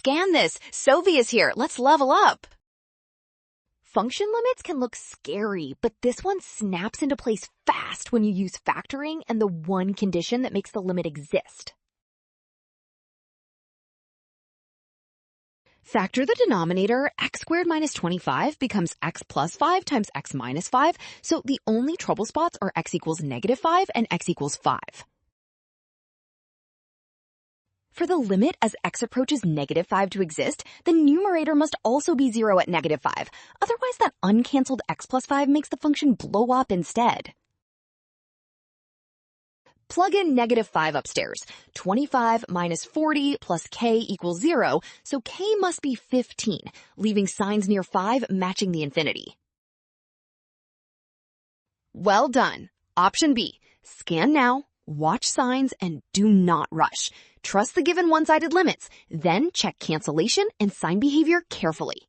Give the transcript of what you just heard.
scan this. Sovi is here. Let's level up. Function limits can look scary, but this one snaps into place fast when you use factoring and the one condition that makes the limit exist. Factor the denominator. X squared minus 25 becomes x plus 5 times x minus 5, so the only trouble spots are x equals negative 5 and x equals 5. For the limit as x approaches negative 5 to exist, the numerator must also be 0 at negative 5. Otherwise, that uncancelled x plus 5 makes the function blow up instead. Plug in negative 5 upstairs. 25 minus 40 plus k equals 0, so k must be 15, leaving signs near 5 matching the infinity. Well done. Option B. Scan now, watch signs, and do not rush. Trust the given one-sided limits, then check cancellation and sign behavior carefully.